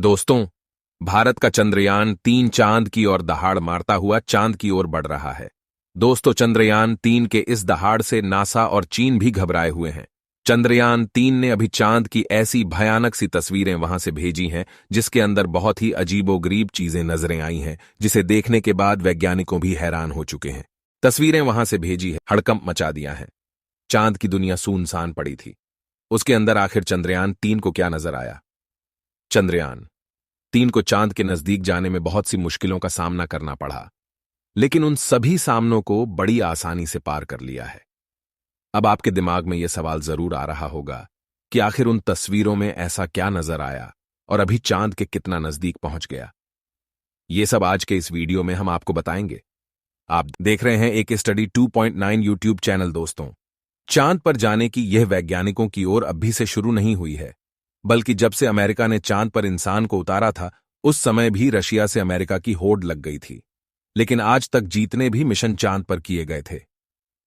दोस्तों, भारत का चंद्रयान 3 चांद की ओर दहाड़ मारता हुआ चांद की ओर बढ़ रहा है। दोस्तों, चंद्रयान 3 के इस दहाड़ से नासा और चीन भी घबराए हुए हैं। चंद्रयान 3 ने अभी चांद की ऐसी भयानक सी तस्वीरें वहां से भेजी हैं जिसके अंदर बहुत ही अजीबोगरीब चीजें नजरें आई हैं, जिसे देखने के बाद वैज्ञानिकों भी हैरान हो चुके हैं। तस्वीरें वहां से भेजी है, हड़कंप मचा दिया है। चांद की दुनिया सूनसान पड़ी थी। उसके अंदर आखिर चंद्रयान 3 को क्या नजर आया? चंद्रयान 3 को चांद के नजदीक जाने में बहुत सी मुश्किलों का सामना करना पड़ा, लेकिन उन सभी सामनों को बड़ी आसानी से पार कर लिया है। अब आपके दिमाग में यह सवाल जरूर आ रहा होगा कि आखिर उन तस्वीरों में ऐसा क्या नजर आया और अभी चांद के कितना नजदीक पहुंच गया। ये सब आज के इस वीडियो में हम आपको बताएंगे। आप देख रहे हैं एक स्टडी 2.9 यूट्यूब चैनल। दोस्तों, चांद पर जाने की यह वैज्ञानिकों की ओर अभी से शुरू नहीं हुई है, बल्कि जब से अमेरिका ने चांद पर इंसान को उतारा था, उस समय भी रशिया से अमेरिका की होड़ लग गई थी। लेकिन आज तक जितने भी मिशन चांद पर किए गए थे,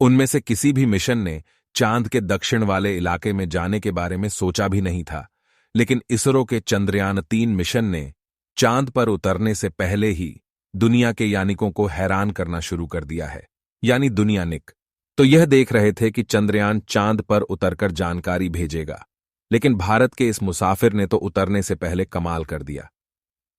उनमें से किसी भी मिशन ने चांद के दक्षिण वाले इलाके में जाने के बारे में सोचा भी नहीं था। लेकिन इसरो के चंद्रयान 3 मिशन ने चांद पर उतरने से पहले ही दुनिया के यानिकों को हैरान करना शुरू कर दिया है। यानी दुनियानिक तो यह देख रहे थे कि चंद्रयान चांद पर उतरकर जानकारी भेजेगा, लेकिन भारत के इस मुसाफिर ने तो उतरने से पहले कमाल कर दिया।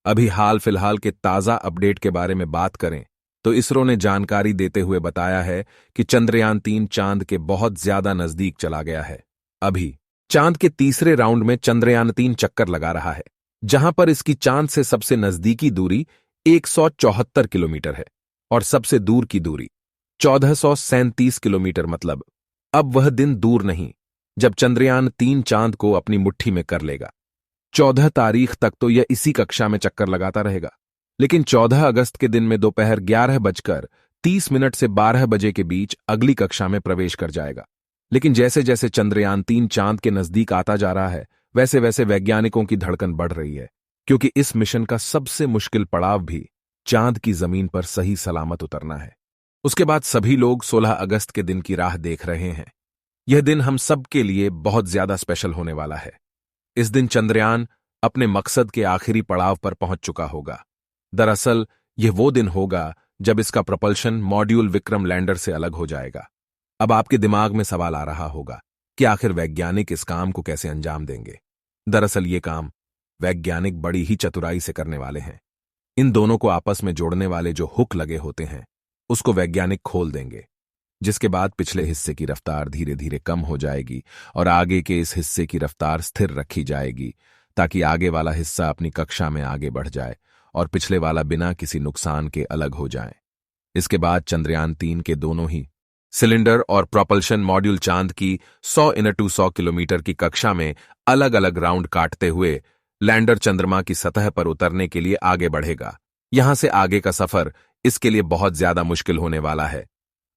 अभी हाल फिलहाल के ताजा अपडेट के बारे में बात करें तो इसरो ने जानकारी देते हुए बताया है कि चंद्रयान 3 चांद के बहुत ज्यादा नजदीक चला गया है। अभी चांद के तीसरे राउंड में चंद्रयान 3 चक्कर लगा रहा है, जहां पर इसकी चांद से सबसे नजदीकी दूरी 174 किलोमीटर है और सबसे दूर की दूरी 1437 किलोमीटर। मतलब अब वह दिन दूर नहीं जब चंद्रयान 3 चांद को अपनी मुट्ठी में कर लेगा। 14 तारीख तक तो यह इसी कक्षा में चक्कर लगाता रहेगा, लेकिन 14 अगस्त के दिन में दोपहर 11:30 से 12 बजे के बीच अगली कक्षा में प्रवेश कर जाएगा। लेकिन जैसे जैसे चंद्रयान 3 चांद के नजदीक आता जा रहा है, वैसे वैसे वैज्ञानिकों की धड़कन बढ़ रही है, क्योंकि इस मिशन का सबसे मुश्किल पड़ाव भी चांद की जमीन पर सही सलामत उतरना है। उसके बाद सभी लोग 16 अगस्त के दिन की राह देख रहे हैं। यह दिन हम सब के लिए बहुत ज्यादा स्पेशल होने वाला है। इस दिन चंद्रयान अपने मकसद के आखिरी पड़ाव पर पहुंच चुका होगा। दरअसल यह वो दिन होगा जब इसका propulsion मॉड्यूल विक्रम लैंडर से अलग हो जाएगा। अब आपके दिमाग में सवाल आ रहा होगा कि आखिर वैज्ञानिक इस काम को कैसे अंजाम देंगे। दरअसल ये काम वैज्ञानिक बड़ी ही चतुराई से करने वाले हैं। इन दोनों को आपस में जोड़ने वाले जो हुक लगे होते हैं, उसको वैज्ञानिक खोल देंगे, जिसके बाद पिछले हिस्से की रफ्तार धीरे धीरे कम हो जाएगी और आगे के इस हिस्से की रफ्तार स्थिर रखी जाएगी, ताकि आगे वाला हिस्सा अपनी कक्षा में आगे बढ़ जाए और पिछले वाला बिना किसी नुकसान के अलग हो जाए। इसके बाद चंद्रयान 3 के दोनों ही सिलेंडर और प्रोपल्शन मॉड्यूल चांद की 100 किलोमीटर की कक्षा में अलग अलग राउंड काटते हुए लैंडर चंद्रमा की सतह पर उतरने के लिए आगे बढ़ेगा। यहां से आगे का सफर इसके लिए बहुत ज्यादा मुश्किल होने वाला है।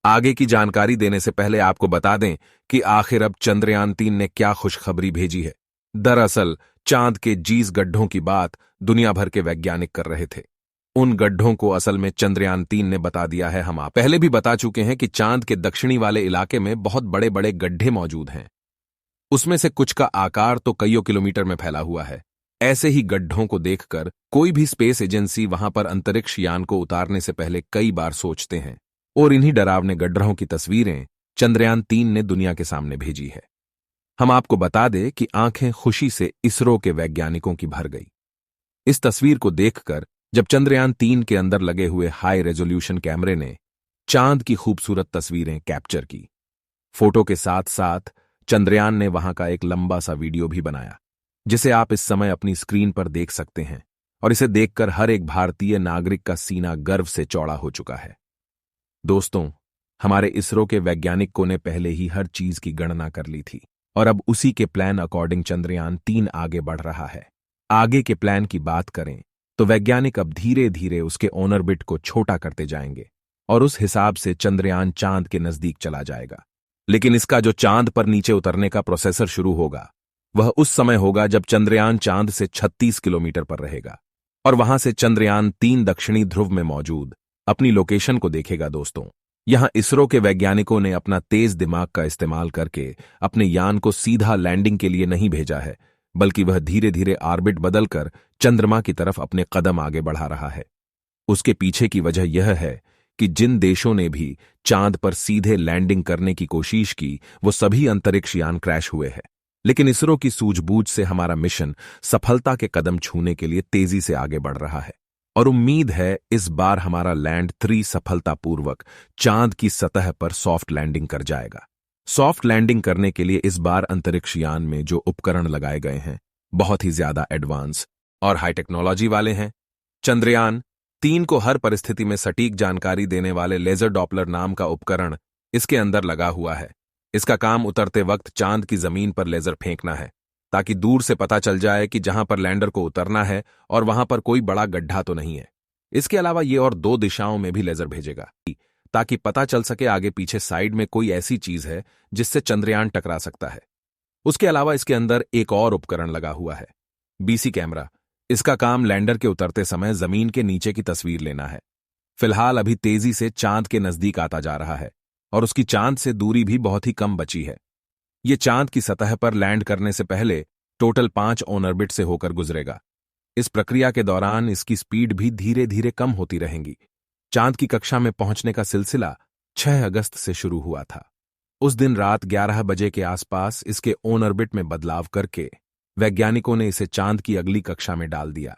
आगे की जानकारी देने से पहले आपको बता दें कि आखिर अब चंद्रयान 3 ने क्या खुशखबरी भेजी है। दरअसल चांद के 20 गड्ढों की बात दुनिया भर के वैज्ञानिक कर रहे थे। उन गड्ढों को असल में चंद्रयान 3 ने बता दिया है। हम आप पहले भी बता चुके हैं कि चांद के दक्षिणी वाले इलाके में बहुत बड़े बड़े गड्ढे मौजूद हैं। उसमें से कुछ का आकार तो कईयों किलोमीटर में फैला हुआ है। ऐसे ही गड्ढों को देखकर कोई भी स्पेस एजेंसी वहां पर अंतरिक्ष यान को उतारने से पहले कई बार सोचते हैं, और इन्हीं डरावने गड्ढों की तस्वीरें चंद्रयान 3 ने दुनिया के सामने भेजी है। हम आपको बता दें कि आंखें खुशी से इसरो के वैज्ञानिकों की भर गई इस तस्वीर को देखकर, जब चंद्रयान 3 के अंदर लगे हुए हाई रेजोल्यूशन कैमरे ने चांद की खूबसूरत तस्वीरें कैप्चर की। फोटो के साथ साथ चंद्रयान ने वहां का एक लंबा सा वीडियो भी बनाया, जिसे आप इस समय अपनी स्क्रीन पर देख सकते हैं, और इसे देखकर हर एक भारतीय नागरिक का सीना गर्व से चौड़ा हो चुका है। दोस्तों, हमारे इसरो के वैज्ञानिकों ने पहले ही हर चीज की गणना कर ली थी और अब उसी के प्लान अकॉर्डिंग चंद्रयान 3 आगे बढ़ रहा है। आगे के प्लान की बात करें तो वैज्ञानिक अब धीरे धीरे उसके ऑर्बिट को छोटा करते जाएंगे और उस हिसाब से चंद्रयान चांद के नजदीक चला जाएगा। लेकिन इसका जो चांद पर नीचे उतरने का प्रोसेसर शुरू होगा, वह उस समय होगा जब चंद्रयान चांद से 36 किलोमीटर पर रहेगा और वहां से चंद्रयान 3 दक्षिणी ध्रुव में मौजूद अपनी लोकेशन को देखेगा। दोस्तों, यहां इसरो के वैज्ञानिकों ने अपना तेज दिमाग का इस्तेमाल करके अपने यान को सीधा लैंडिंग के लिए नहीं भेजा है, बल्कि वह धीरे धीरे ऑर्बिट बदलकर चंद्रमा की तरफ अपने कदम आगे बढ़ा रहा है। उसके पीछे की वजह यह है कि जिन देशों ने भी चांद पर सीधे लैंडिंग करने की कोशिश की, वो सभी अंतरिक्ष यान क्रैश हुए हैं। लेकिन इसरो की सूझबूझ से हमारा मिशन सफलता के कदम छूने के लिए तेजी से आगे बढ़ रहा है और उम्मीद है इस बार हमारा लैंड 3 सफलतापूर्वक चांद की सतह पर सॉफ्ट लैंडिंग कर जाएगा। सॉफ्ट लैंडिंग करने के लिए इस बार अंतरिक्ष यान में जो उपकरण लगाए गए हैं बहुत ही ज्यादा एडवांस और हाई टेक्नोलॉजी वाले हैं। चंद्रयान 3 को हर परिस्थिति में सटीक जानकारी देने वाले लेजर डॉपलर नाम का उपकरण इसके अंदर लगा हुआ है। इसका काम उतरते वक्त चांद की जमीन पर लेजर फेंकना है ताकि दूर से पता चल जाए कि जहां पर लैंडर को उतरना है और वहां पर कोई बड़ा गड्ढा तो नहीं है। इसके अलावा ये और 2 दिशाओं में भी लेजर भेजेगा ताकि पता चल सके आगे पीछे साइड में कोई ऐसी चीज है जिससे चंद्रयान टकरा सकता है। उसके अलावा इसके अंदर एक और उपकरण लगा हुआ है, बीसी कैमरा। इसका काम लैंडर के उतरते समय जमीन के नीचे की तस्वीर लेना है। फिलहाल अभी तेजी से चांद के नजदीक आता जा रहा है और उसकी चांद से दूरी भी बहुत ही कम बची है। ये चांद की सतह पर लैंड करने से पहले टोटल 5 ऑर्बिट से होकर गुजरेगा। इस प्रक्रिया के दौरान इसकी स्पीड भी धीरे धीरे कम होती रहेगी। चांद की कक्षा में पहुंचने का सिलसिला 6 अगस्त से शुरू हुआ था। उस दिन रात 11 बजे के आसपास इसके ऑर्बिट में बदलाव करके वैज्ञानिकों ने इसे चांद की अगली कक्षा में डाल दिया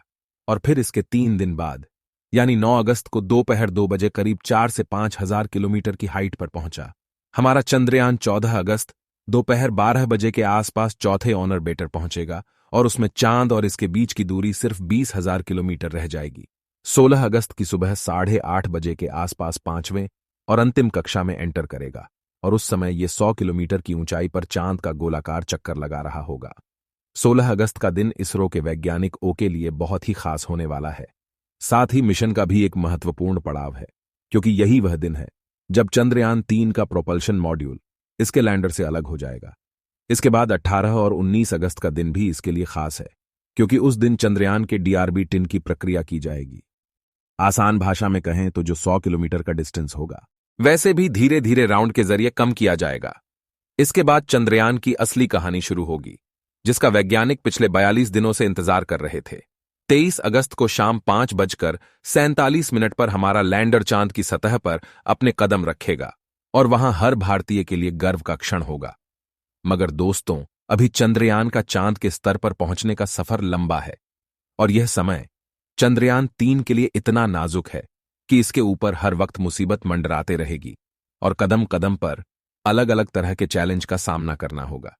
और फिर इसके 3 दिन बाद यानी 9 अगस्त को दोपहर 2 बजे करीब 4 से 5 हजार किलोमीटर की हाइट पर पहुंचा। हमारा चंद्रयान 14 अगस्त दोपहर 12 बजे के आसपास चौथे ऑर्बिटर पहुंचेगा और उसमें चांद और इसके बीच की दूरी सिर्फ 20,000 किलोमीटर रह जाएगी। 16 अगस्त की सुबह 8:30 बजे के आसपास 5वें और अंतिम कक्षा में एंटर करेगा और उस समय ये 100 किलोमीटर की ऊंचाई पर चांद का गोलाकार चक्कर लगा रहा होगा। 16 अगस्त का दिन इसरो के वैज्ञानिक के लिए बहुत ही खास होने वाला है। साथ ही मिशन का भी एक महत्वपूर्ण पड़ाव है, क्योंकि यही वह दिन है जब चंद्रयान 3 का प्रोपल्शन मॉड्यूल इसके लैंडर से अलग हो जाएगा। इसके बाद 18 और 19 अगस्त का दिन भी इसके लिए खास है, क्योंकि उस दिन चंद्रयान के DRB-10 की प्रक्रिया की जाएगी। आसान भाषा में कहें तो जो 100 किलोमीटर का डिस्टेंस होगा, वैसे भी धीरे धीरे राउंड के जरिए कम किया जाएगा। इसके बाद चंद्रयान की असली कहानी शुरू होगी, जिसका वैज्ञानिक पिछले 42 दिनों से इंतजार कर रहे थे। 23 अगस्त को शाम 5:47 पर हमारा लैंडर चांद की सतह पर अपने कदम रखेगा और वहां हर भारतीय के लिए गर्व का क्षण होगा। मगर दोस्तों, अभी चंद्रयान का चांद के स्तर पर पहुंचने का सफर लंबा है और यह समय चंद्रयान 3 के लिए इतना नाजुक है कि इसके ऊपर हर वक्त मुसीबत मंडराते रहेगी और कदम कदम पर अलग अलग तरह के चैलेंज का सामना करना होगा।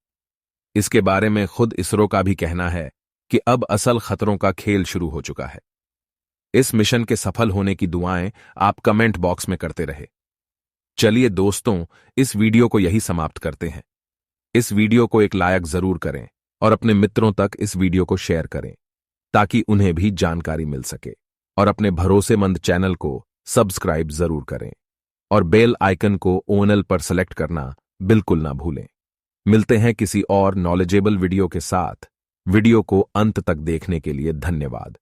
इसके बारे में खुद इसरो का भी कहना है कि अब असल खतरों का खेल शुरू हो चुका है। इस मिशन के सफल होने की दुआएं आप कमेंट बॉक्स में करते रहे। चलिए दोस्तों, इस वीडियो को यही समाप्त करते हैं। इस वीडियो को एक लायक जरूर करें और अपने मित्रों तक इस वीडियो को शेयर करें ताकि उन्हें भी जानकारी मिल सके, और अपने भरोसेमंद चैनल को सब्सक्राइब जरूर करें और बेल आइकन को ऑल पर सेलेक्ट करना बिल्कुल ना भूलें। मिलते हैं किसी और नॉलेजेबल वीडियो के साथ। वीडियो को अंत तक देखने के लिए धन्यवाद।